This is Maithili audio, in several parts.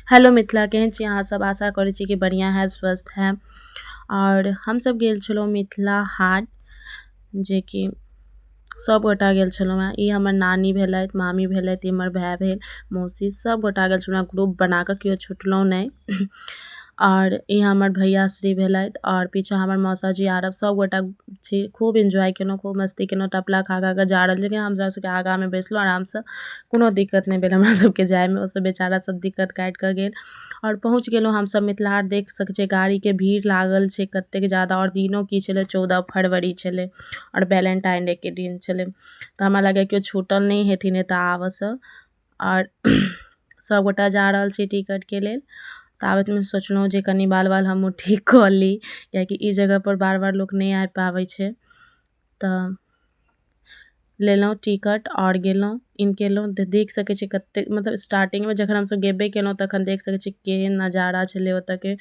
हेलो मिथिला, केहन छी अहाँ सब। आशा करै छी कि बढ़िया हैब, स्वस्थ हैब। और हम सब गेल छलहुँ मिथिला हाट, जे कि सब गोटा गेल छलहुँ हेँ। ई हमर नानी भेलथि, मामी भेलथि, हमर भाय भेल, मौसी, सब गोटा गेल छलहुँ हेँ ग्रुप बना कऽ, केओ छुटलहुँ नहि। और ई हमर भैयाश्री भेलथि, और पीछा हमर मौसाजी आरब, सब गोटा छी। खूब एंजॉय केलहुँ, खूब मस्ती केलहुँ, टपला खा खा कऽ जा रहल, लेकिन हमरा सबके आगाँमे बैसलहुँ आरामसँ, कोनो दिक्कत नहि भेल हमरा सबके जायमे। ओसब बेचारा सब दिक्कत काटि कऽ गेल और पहुँच गेलहुँ हमसब मिथिला हाट। देख सकै छियै गाड़ीके भीड़ लागल छै कतेक ज्यादा। और दिनो की छलै, 14 फरवरी छलै और वैलेंटाइन डे के दिन छलै। तऽ हमरा लागैए केओ छूटल नहि हेथिन एतऽ आबऽसँ। और सब गोटा जा रहल छी टिकटके लेल। ताबतमे सोचलहुँ जे कनि बाल हमहूँ ठीक कऽ ली, कियाकि ई जगहपर बार बार लोक नहि आबि पाबै छै। तऽ लेलहुँ टिकट और गेलहुँ, इन केलहुँ। तऽ देख सकै छी कतेक, मतलब स्टार्टिंगमे जखन हमसब गेबे केलहुँ तखन देख सकै छी केहन नजारा छलै ओतऽके।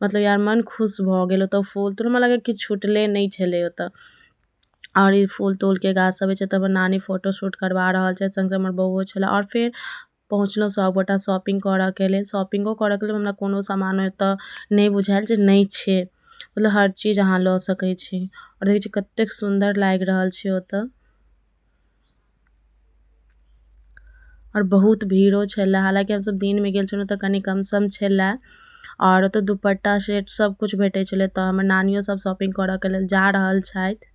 मतलब यार मन खुश भऽ गेल। ओतऽ फूल तूल, हमरा लागैए किछु छूटले नहि छलै ओतऽ। और ई फूल तूलके गाछ सब छै। तऽ हमर नानी फोटो शूट करबा रहल छै, संग हमर बौओ छलै। और फेर पहुँचलहुँ सब गोटा शॉपिंग करऽके लेल। शॉपिंगो करऽके लेल हमरा कोनो सामान ओतऽ नहि बुझायल जे नहि छै। मतलब हर चीज अहाँ लऽ सकै छी। और देखै छी कतेक सुन्दर लागि रहल छै ओतऽ। और बहुत भीड़ो छलै, हालांकि हमसब दिनमे गेल छलहुँ तऽ कनि कम सम छलै। और ओतऽ दुपट्टा सेट सब कुछ भेटै छलै। तऽ हमर नानियो सब शॉपिंग करऽके लेल जा रहल छथि।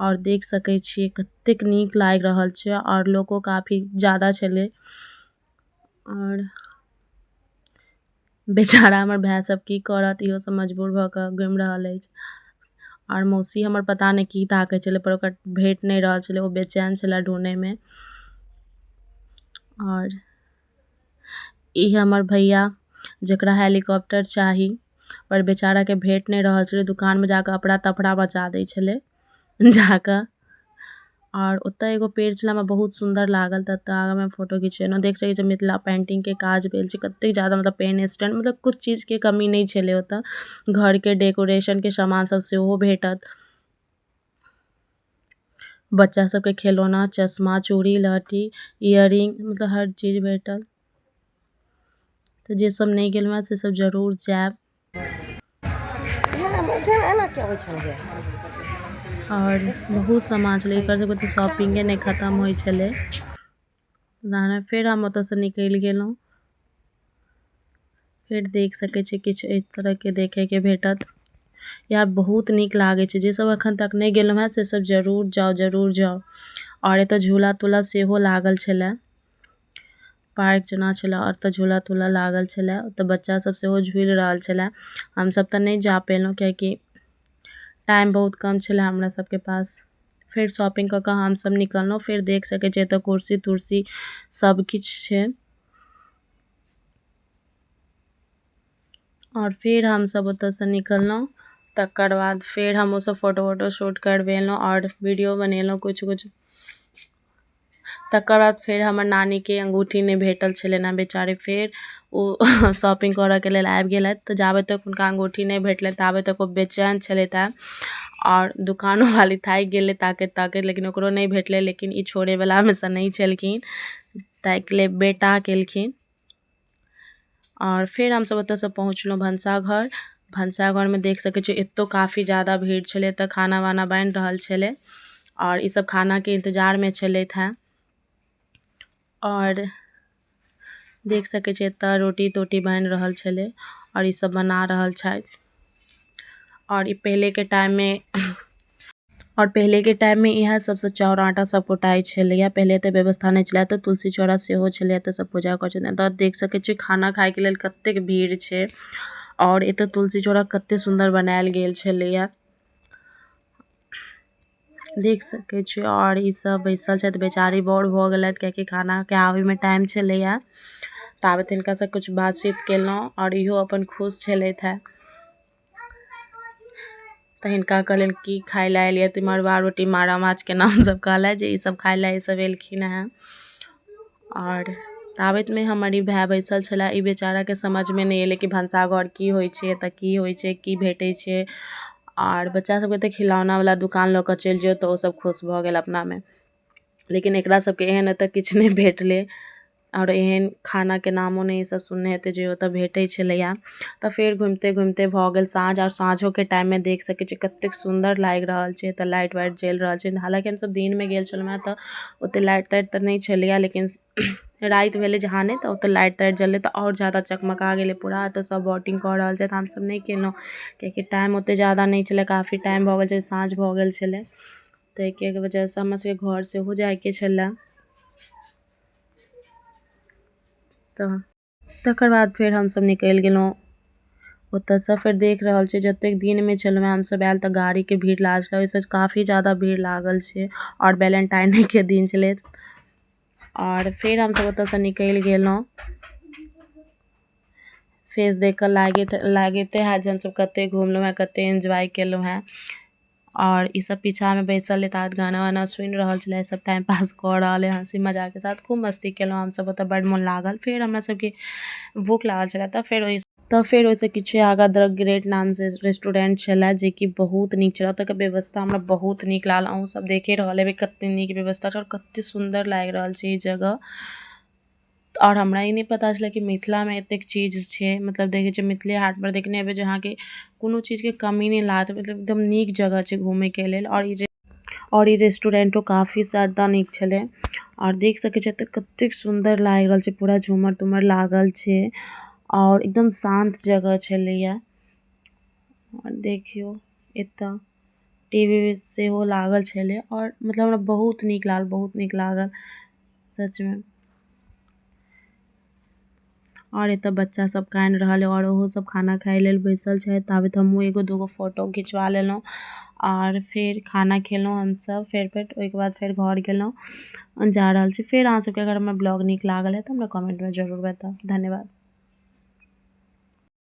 और देख सकै छियै कतेक नीक लागि रहल छै, और लोको काफी ज्यादा छलै। और बेचारा हमर भाय सब की करत, इहो सब मजबूर भऽ कऽ घुमि रहल अछि। और मौसी हमर पता नहि की ताकै छलै, पर ओकर भेट नहि रहल छलै, ओ बेचैन छलै ढूंढैमे। और ई हमर भैया, जकरा हेलीकॉप्टर चाही, पर बेचारा के भेट नहीं रहल छलै। दुकान में जाकर अपना तफड़ा मचा दै छलै जाकऽ। और ओतऽ एगो पेड़ छलै, हमरा बहुत सुंदर लागल। तऽ आगाँ में फोटो घिचेलहुँ। देख सकै छियै मिथिला पेंटिंग के काज भेल छै कतेक ज्यादा। मतलब पेन स्टैंड, मतलब कुछ चीज के कमी नहीं छलै ओतऽ। घर के डेकोरेशन के सामान सब सेहो भेटत। बच्चा सबके खिलौना, चश्मा, चूड़ी, लहठी, इयररिंग, मतलब हर चीज भेटल। तो जे सब नहीं गेल हुआ से सब जरूर जाएब। और बहुत सामान छलै, एकर सबके तऽ शॉपिंगे नहीं खत्म होइ छलै। फिर हम ओतऽसँ निकलि गेलहुँ। फिर देख सकै छी किछु एहि तरहके देखैके भेटत। यार बहुत नीक लागै छै। जे सब एखन तक नहीं गेलहुँ हैं से सब जरूर जाओ, जरूर जाओ। और एतऽ झूला तूला सेहो लागल छलै, पार्क जना छलै। और तऽ झूला तूला लागल छलै, ओतऽ बच्चा सब सेहो झूलि रहल छलै। हमसब तऽ नहीं जा पेलहुँ, कियाकि टाइम बहुत कम छलै हमरा सबके पास। फिर शॉपिंग कऽ कऽ हमसब निकललहुँ। फिर देख सकै छियै एतऽ कुर्सी तुर्सी सब किछु छै। और फिर हमसब ओतऽसँ निकललहुँ। तकर बाद फिर हम सब फोटो वोटो शूट करबेलहुँ और वीडियो बनेलहुँ कुछ कुछ। तकर बाद फिर हमर नानीके अंगूठी नहीं भेटल छलै ना बेचारी। फिर ओ शॉपिंग करऽके लेल आबि गेलथि। तऽ जाबे तक हुनका अंगूठी नहीं भेटलै ताबे तक ओ बेचैन छलथि हैं। और दुकानो वाली थाकि गेलै ताकैत ताकैत, लेकिन ओकरो नहीं भेटलै। लेकिन ई छोड़ैवलामे सँ नहीं छलखिन, ताकि लेल बेटा केलखिन। और फिर हमसब ओतऽसँ पहुँचलहुँ भनसाघर। भनसाघरमे देख सकै छियै एतौ काफ़ी ज़्यादा भीड़ छलै। एतऽ खाना वाना बनि रहल छलै, और ई सब खानाके इंतजारमे छलथि हैं। और देख सकै छियै एतऽ रोटी तोटी बनि रहल छलै, और ई सब बना रहल छथि। और ई पहले के टाइम में इएह सबसँ चाउर आटा सब कुटाइ छलैया। पहले तऽ व्यवस्था नहीं छलै। तऽ तुलसी चौरा सेहो छलै, एतऽ सब पूजा करै छथिन। एतऽ देख सकै छियै खाना खायके लेल कतेक भीड़ छै। और एतऽ तुलसी चौरा कते सुंदर बनायल गेल छलैया, देख सकै छियै। और ई सब बैसल छथि, बेचारी बौढ़ भऽ गेलथि, कियाकि खानाके आबैमे टाइम छलैया। ताबत हिनकासँ कुछ बातचीत केलहुँ, और इहो अपन खुश छलथि हैं। तऽ हिनका कहलियनि की खाय लए एलियै, तऽ मड़ुआ रोटी मारा माछके नाम सब कहलथि जे ई सब खाय लए ई सब एलखिन हैं। और ताबत में हमर ई भाय बैसल छलै। ई बेचाराके समझमे नहीं एलै कि भनसाघर की होइ छै, एतऽ की होइ छै, की भेटै छै। और बच्चा सबके तऽ खिलौना वाला दुकान लऽ कऽ चलि जाउ तऽ ओ सब खुश भऽ गेल अपनामे। लेकिन एकरा सबके एहन एतऽ किछु नहीं भेटलै। और एहन खानाके नामो नहि ईसभ सुनने हेतै जे ओतय भेटै छलैए। तऽ फेर घुमिते घुमिते भऽ गेल साँझ, आओर साँझोके टाइममे देख सकै छी कतेक सुन्दर लागि रहल छै। तऽ लाइट वाइट जलि रहल छै, हालाँकि हमसभ दिनमे गेल छलहुँ हेँ तऽ ओतेक लाइट ताइट तऽ नहि छलैए, लेकिन राति भेलै जहाँ तऽ ओतऽ लाइट ताइट जललै तऽ आओर ज्यादा चकमका गेलै पूरा। तऽ सभ बोटिंग कऽ रहल छै तऽ हमसभ नहि केलहुँ, किएकि टाइम ओतेक ज्यादा नहि छलै, काफी टाइम भऽ गेल छै, साँझ भऽ गेल छलै। ताहिके वजहसँ हमरासभके घर सेहो जाइके छलए। तऽ तकर बाद फेर हमसभ निकलि गेलहुँ ओतयसँ। फेर देख रहल छी जतेक दिनमे छलहुँ हेँ हमसभ आयल तऽ गाड़ीके भीड़ लागल छलै, ओहिसँ काफी ज्यादा भीड़ लागल छै, आओर वैलेंटाइनेके दिन छलै। और फिर हमसभ ओतयसँ निकलि गेलहुँ। फेस देख कऽ लागिते हैत जे हमसभ कतेक घुमलहुँ हेँ, कतेक एन्जॉय केलहुँ हेँ। और ई सब पीछामे बैसल तात गाना वाना सुनि रहल छलै, सब टाइम पास कऽ रहल है, हँसी मजाकके साथ खूब मस्ती केलहुँ हमसभ ओतऽ, बड्ड मोन लागल। फेर हमरा सबके भूख लागल छलै तऽ फेर ओहिसँ किछु आगाँ द ग्रेट नामसँ रेस्टोरेंट छलै, जेकि बहुत नीक छलै। ओतऽके व्यवस्था हमरा बहुत नीक लागल। अहूँ सब देखे रहल हेबै कतेक नीक व्यवस्था छै और कतेक सुन्दर लागि रहल छै ई जगह। और हमरा ई नहि पता छलै कि मिथिलामे एतेक चीज छै, मतलब देखै छियै मिथिले हाटपर देखने हेबै जे अहाँके कोनो चीजके कमी नहि लागत, मतलब एकदम नीक जगह छै घूमयके लेल। और ई रेस्टोरेंटो काफ़ी ज़्यादा नीक छलै। और देख सकै छियै तऽ कतेक सुन्दर लागि रहल छै, पूरा झूमर तूमर लागल छै और एकदम शांत जगह छलैया। और देखियो एतऽ टीवी सेहो लागल छलै, और मतलब हमरा बहुत नीक लागल, बहुत नीक लागल सचमे। और एतऽ बच्चा सब कानि रहल है और ओहो सब खाना खाय लेल बैसल छै। ताबे हमहूँ एगो दूगो फोटो खिंचवा लेलहुँ और फिर खाना खेलहुँ हमसब। फेर ओहिके बाद फेर घर गेलहुँ, जा रहल छी। फेर अहाँ सबके अगर हमर ब्लॉग नीक लागल है तऽ हमरा कमेंटमे जरूर बताउ। धन्यवाद।